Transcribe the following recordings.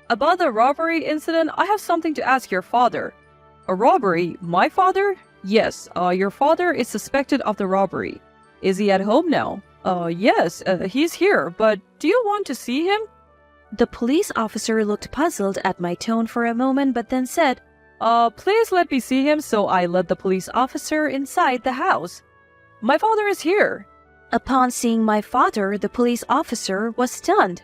About the robbery incident, I have something to ask your father. A robbery? My father? Yes, your father is suspected of the robbery. Is he at home now? Yes, he's here, but do you want to see him? The police officer looked puzzled at my tone for a moment but then said, Please let me see him, so I led the police officer inside the house. My father is here. Upon seeing my father, the police officer was stunned.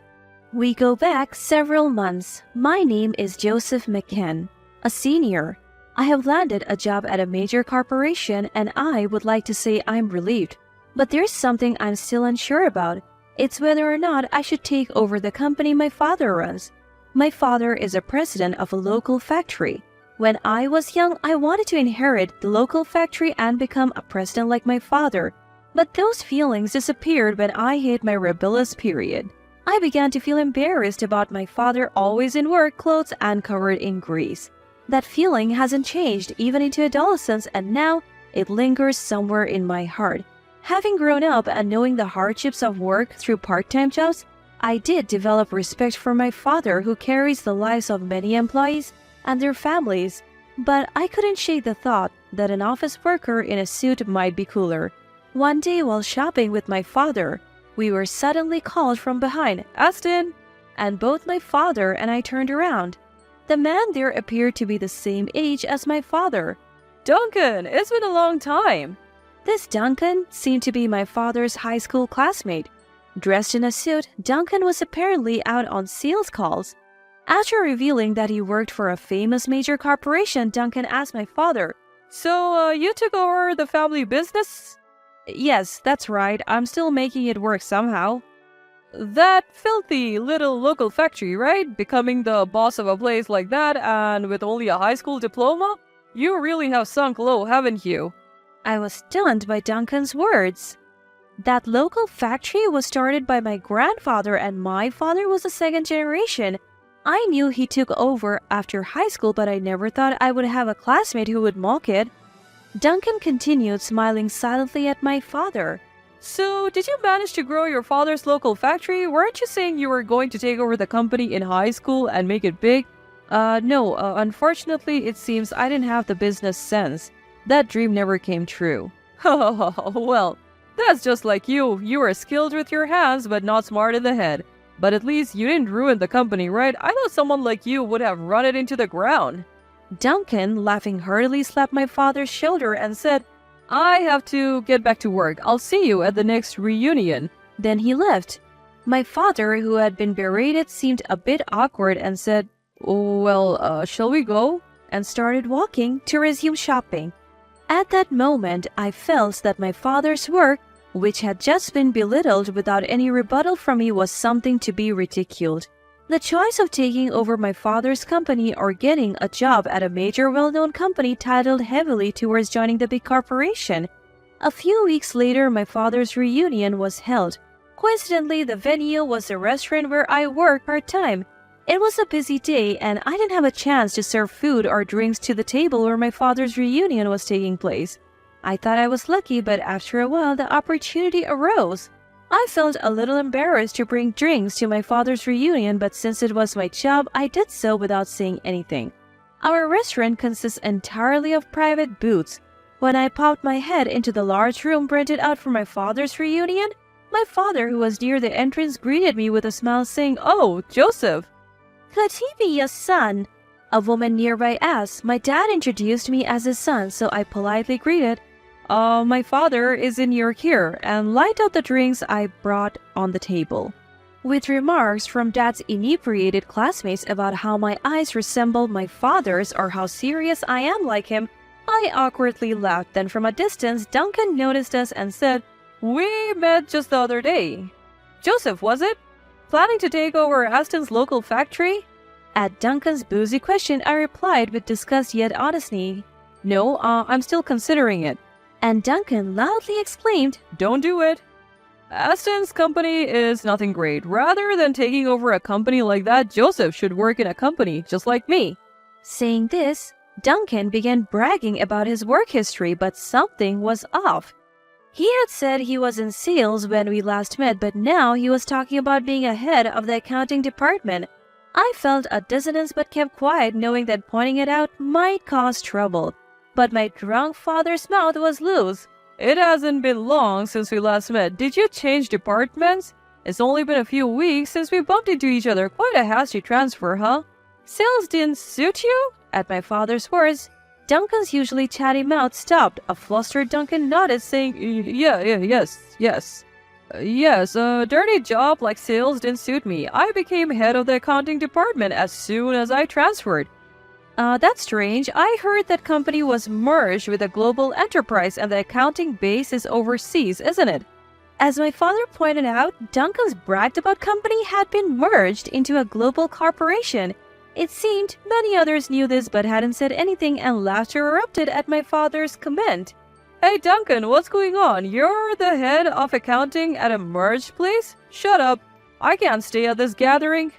We go back several months. My name is Joseph McCann, a senior. I have landed a job at a major corporation and I would like to say I'm relieved. But there's something I'm still unsure about. It's whether or not I should take over the company my father runs. My father is a president of a local factory. When I was young, I wanted to inherit the local factory and become a president like my father. But those feelings disappeared when I hit my rebellious period. I began to feel embarrassed about my father always in work clothes and covered in grease. That feeling hasn't changed even into adolescence, and now it lingers somewhere in my heart. Having grown up and knowing the hardships of work through part-time jobs, I did develop respect for my father, who carries the lives of many employees and their families. But I couldn't shake the thought that an office worker in a suit might be cooler. One day while shopping with my father, we were suddenly called from behind, "Aston!" And both my father and I turned around. The man there appeared to be the same age as my father. Duncan, it's been a long time. This Duncan seemed to be my father's high school classmate. Dressed in a suit, Duncan was apparently out on sales calls. After revealing that he worked for a famous major corporation, Duncan asked my father, "So, you took over the family business?" "Yes, that's right. I'm still making it work somehow." That filthy little local factory, right? Becoming the boss of a place like that and with only a high school diploma? You really have sunk low, haven't you? I was stunned by Duncan's words. That local factory was started by my grandfather and my father was the second generation. I knew he took over after high school, but I never thought I would have a classmate who would mock it. Duncan continued, smiling silently at my father. So, did you manage to grow your father's local factory? Weren't you saying you were going to take over the company in high school and make it big? No, unfortunately, it seems I didn't have the business sense. That dream never came true. Well, that's just like you. You were skilled with your hands, but not smart in the head. But at least you didn't ruin the company, right? I thought someone like you would have run it into the ground. Duncan, laughing heartily, slapped my father's shoulder and said, "I have to get back to work. I'll see you at the next reunion." Then he left. My father, who had been berated, seemed a bit awkward and said, "Well, shall we go?" and started walking to resume shopping. At that moment, I felt that my father's work, which had just been belittled without any rebuttal from me, was something to be ridiculed. The choice of taking over my father's company or getting a job at a major well-known company titled heavily towards joining the big corporation. A few weeks later, my father's reunion was held. Coincidentally, the venue was the restaurant where I work part-time. It was a busy day and I didn't have a chance to serve food or drinks to the table where my father's reunion was taking place. I thought I was lucky, but after a while the opportunity arose. I felt a little embarrassed to bring drinks to my father's reunion, but since it was my job, I did so without saying anything. Our restaurant consists entirely of private booths. When I popped my head into the large room rented out for my father's reunion, my father, who was near the entrance, greeted me with a smile saying, "Oh, Joseph." "Could he be your son?" a woman nearby asked. My dad introduced me as his son, so I politely greeted, My father is in your care," and light out the drinks I brought on the table. With remarks from Dad's inebriated classmates about how my eyes resemble my father's or how serious I am like him, I awkwardly laughed. Then from a distance, Duncan noticed us and said, "We met just the other day. Joseph, was it? Planning to take over Aston's local factory?" At Duncan's boozy question, I replied with disgust yet honesty, "No, I'm still considering it." And Duncan loudly exclaimed, "Don't do it. Aston's company is nothing great. Rather than taking over a company like that, Joseph should work in a company just like me." Saying this, Duncan began bragging about his work history, but something was off. He had said he was in sales when we last met, but now he was talking about being a head of the accounting department. I felt a dissonance but kept quiet, knowing that pointing it out might cause trouble. But my drunk father's mouth was loose. It hasn't been long since we last met. Did you change departments? It's only been a few weeks since we bumped into each other. Quite a hasty transfer, huh? Sales didn't suit you? At my father's words, Duncan's usually chatty mouth stopped. A flustered Duncan nodded, saying, Yes, a dirty job like sales didn't suit me. I became head of the accounting department as soon as I transferred. That's strange. I heard that company was merged with a global enterprise and the accounting base is overseas, isn't it? As my father pointed out, Duncan's bragged about company had been merged into a global corporation. It seemed many others knew this but hadn't said anything, and laughter erupted at my father's comment. Hey Duncan, what's going on? You're the head of accounting at a merged place? Shut up. I can't stay at this gathering.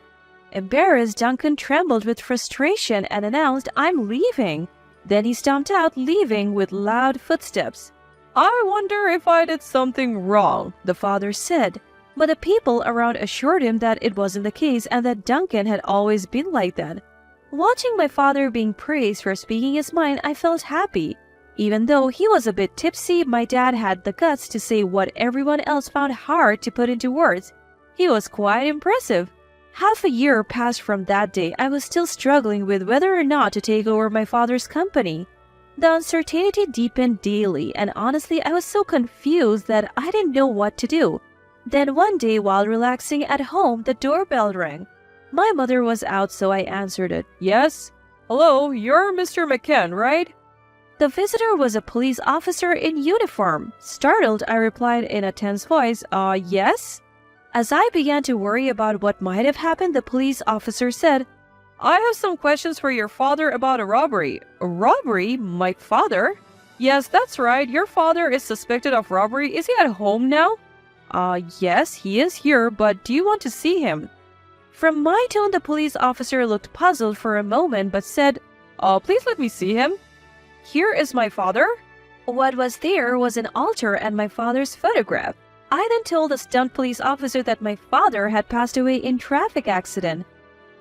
Embarrassed, Duncan trembled with frustration and announced, "I'm leaving." Then he stomped out, leaving with loud footsteps. I wonder if I did something wrong, the father said. But the people around assured him that it wasn't the case and that Duncan had always been like that. Watching my father being praised for speaking his mind, I felt happy. Even though he was a bit tipsy, my dad had the guts to say what everyone else found hard to put into words. He was quite impressive. Half a year passed from that day. I was still struggling with whether or not to take over my father's company. The uncertainty deepened daily, and honestly, I was so confused that I didn't know what to do. Then one day, while relaxing at home, the doorbell rang. My mother was out, so I answered it. Yes? Hello, you're Mr. McKen, right? The visitor was a police officer in uniform. Startled, I replied in a tense voice, yes? As I began to worry about what might have happened, the police officer said, I have some questions for your father about a robbery. A robbery? My father? Yes, that's right. Your father is suspected of robbery. Is he at home now? Yes, he is here, but do you want to see him? From my tone, the police officer looked puzzled for a moment, but said, please let me see him. Here is my father. What was there was an altar and my father's photograph. I then told the stunned police officer that my father had passed away in traffic accident.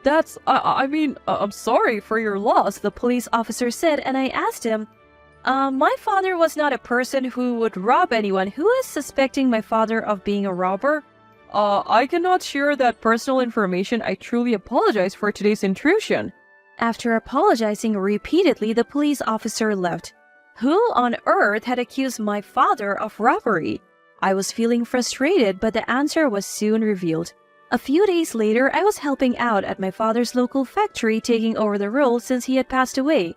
I'm sorry for your loss, the police officer said, and I asked him, my father was not a person who would rob anyone. Who is suspecting my father of being a robber? I cannot share that personal information. I truly apologize for today's intrusion. After apologizing repeatedly, the police officer left. Who on earth had accused my father of robbery? I was feeling frustrated, but the answer was soon revealed. A few days later, I was helping out at my father's local factory, taking over the role since he had passed away.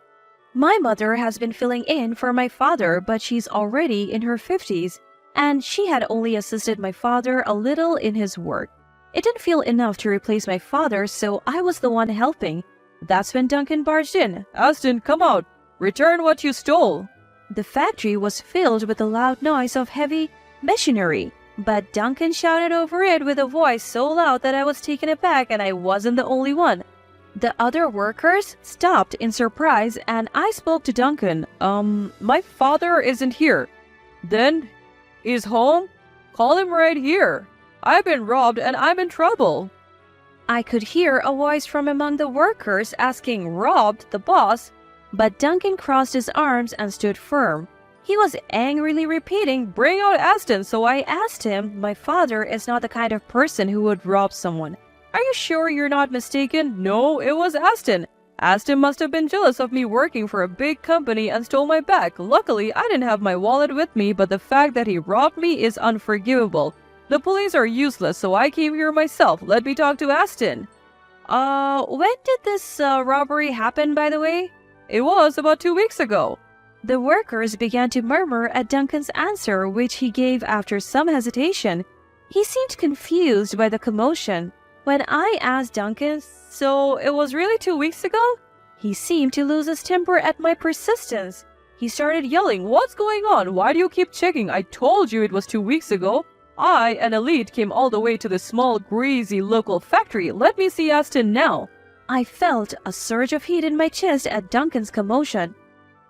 My mother has been filling in for my father, but she's already in her 50s, and she had only assisted my father a little in his work. It didn't feel enough to replace my father, so I was the one helping. That's when Duncan barged in. Aston, come out. Return what you stole. The factory was filled with the loud noise of heavy machinery, but Duncan shouted over it with a voice so loud that I was taken aback, and I wasn't the only one. The other workers stopped in surprise, and I spoke to Duncan. My father isn't here. Then, he's home? Call him right here. I've been robbed and I'm in trouble. I could hear a voice from among the workers asking robbed the boss, but Duncan crossed his arms and stood firm. He was angrily repeating, bring out Aston, so I asked him, my father is not the kind of person who would rob someone. Are you sure you're not mistaken? No, it was Aston. Aston must have been jealous of me working for a big company and stole my bag. Luckily, I didn't have my wallet with me, but the fact that he robbed me is unforgivable. The police are useless, so I came here myself. Let me talk to Aston. When did this robbery happen, by the way? It was about 2 weeks ago. The workers began to murmur at Duncan's answer, which he gave after some hesitation. He seemed confused by the commotion. When I asked Duncan, so it was really 2 weeks ago? He seemed to lose his temper at my persistence. He started yelling, what's going on? Why do you keep checking? I told you it was 2 weeks ago. I, an elite, came all the way to the small, greasy local factory. Let me see Aston now. I felt a surge of heat in my chest at Duncan's commotion.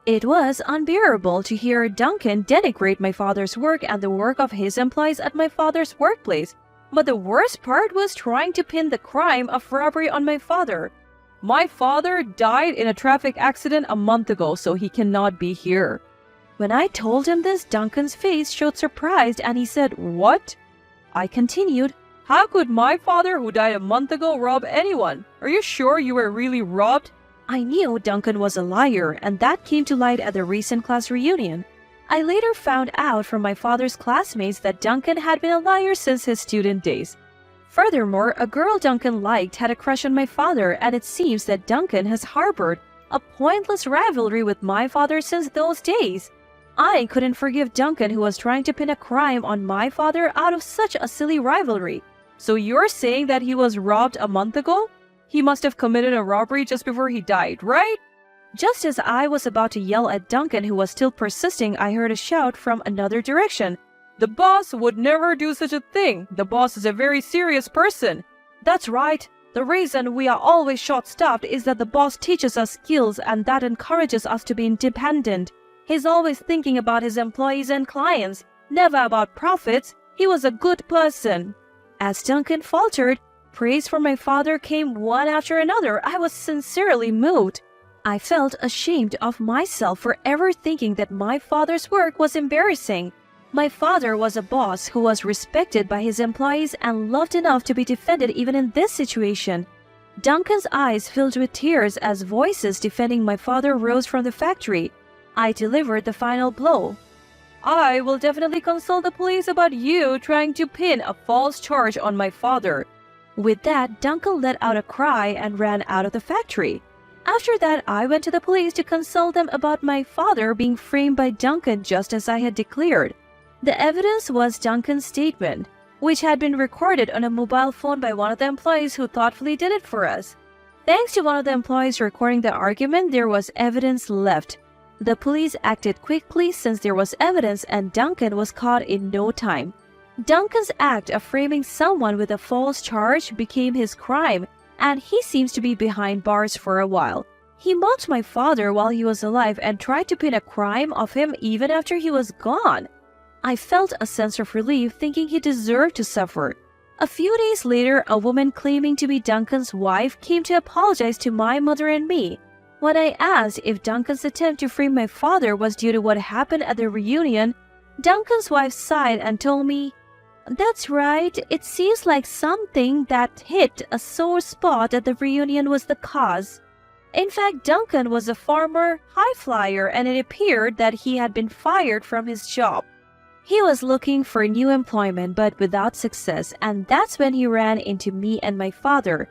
It was unbearable to hear Duncan denigrate my father's work and the work of his employees at my father's workplace. But the worst part was trying to pin the crime of robbery on my father. My father died in a traffic accident a month ago, so he cannot be here. When I told him this, Duncan's face showed surprise and he said, "What?" I continued, How could my father, who died a month ago, rob anyone? Are you sure you were really robbed? I knew Duncan was a liar, and that came to light at the recent class reunion. I later found out from my father's classmates that Duncan had been a liar since his student days. Furthermore, a girl Duncan liked had a crush on my father, and it seems that Duncan has harbored a pointless rivalry with my father since those days. I couldn't forgive Duncan, who was trying to pin a crime on my father out of such a silly rivalry. So you're saying that he was robbed a month ago? He must have committed a robbery just before he died, right? Just as I was about to yell at Duncan, who was still persisting, I heard a shout from another direction. The boss would never do such a thing. The boss is a very serious person. That's right. The reason we are always short-staffed is that the boss teaches us skills and that encourages us to be independent. He's always thinking about his employees and clients, never about profits. He was a good person. As Duncan faltered, praise from my father came one after another. I was sincerely moved. I felt ashamed of myself for ever thinking that my father's work was embarrassing. My father was a boss who was respected by his employees and loved enough to be defended even in this situation. Duncan's eyes filled with tears as voices defending my father rose from the factory. I delivered the final blow. I will definitely consult the police about you trying to pin a false charge on my father. With that, Duncan let out a cry and ran out of the factory. After that, I went to the police to consult them about my father being framed by Duncan just as I had declared. The evidence was Duncan's statement, which had been recorded on a mobile phone by one of the employees who thoughtfully did it for us. Thanks to one of the employees recording the argument, there was evidence left. The police acted quickly since there was evidence and Duncan was caught in no time. Duncan's act of framing someone with a false charge became his crime, and he seems to be behind bars for a while. He mocked my father while he was alive and tried to pin a crime of him even after he was gone. I felt a sense of relief thinking he deserved to suffer. A few days later, a woman claiming to be Duncan's wife came to apologize to my mother and me. When I asked if Duncan's attempt to frame my father was due to what happened at the reunion, Duncan's wife sighed and told me, "That's right, it seems like something that hit a sore spot at the reunion was the cause." In fact, Duncan was a former high flyer and it appeared that he had been fired from his job. He was looking for new employment but without success, and that's when he ran into me and my father.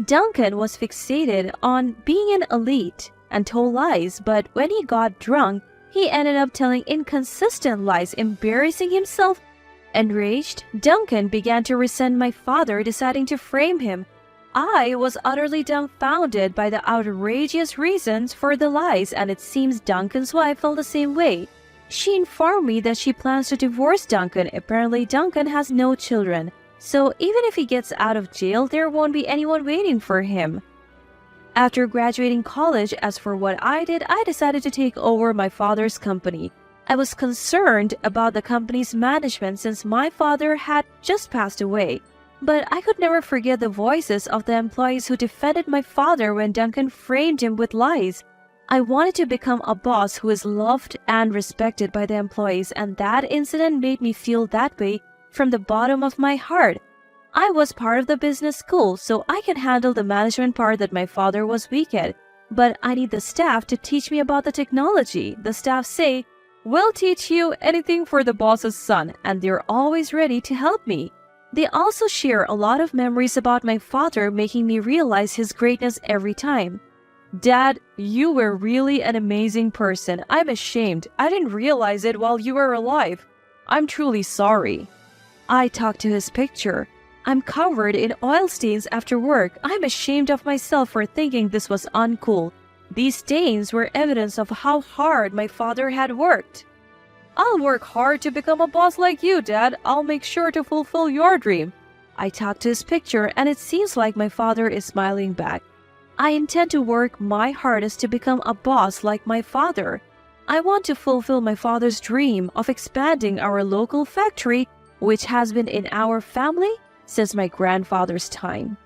Duncan was fixated on being an elite and told lies, but when he got drunk, he ended up telling inconsistent lies, embarrassing himself. Enraged, Duncan began to resent my father, deciding to frame him. I was utterly dumbfounded by the outrageous reasons for the lies, and it seems Duncan's wife felt the same way. She informed me that she plans to divorce Duncan. Apparently, Duncan has no children, so even if he gets out of jail, there won't be anyone waiting for him. After graduating college, as for what I did, I decided to take over my father's company. I was concerned about the company's management since my father had just passed away. But I could never forget the voices of the employees who defended my father when Duncan framed him with lies. I wanted to become a boss who is loved and respected by the employees, and that incident made me feel that way from the bottom of my heart. I was part of the business school, so I can handle the management part that my father was weak at. But I need the staff to teach me about the technology. The staff say, "We'll teach you anything for the boss's son," and they're always ready to help me. They also share a lot of memories about my father, making me realize his greatness every time. Dad, you were really an amazing person. I'm ashamed. I didn't realize it while you were alive. I'm truly sorry. I talked to his picture. I'm covered in oil stains after work. I'm ashamed of myself for thinking this was uncool. These stains were evidence of how hard my father had worked. I'll work hard to become a boss like you, Dad. I'll make sure to fulfill your dream. I talked to his picture, and it seems like my father is smiling back. I intend to work my hardest to become a boss like my father. I want to fulfill my father's dream of expanding our local factory, which has been in our family since my grandfather's time.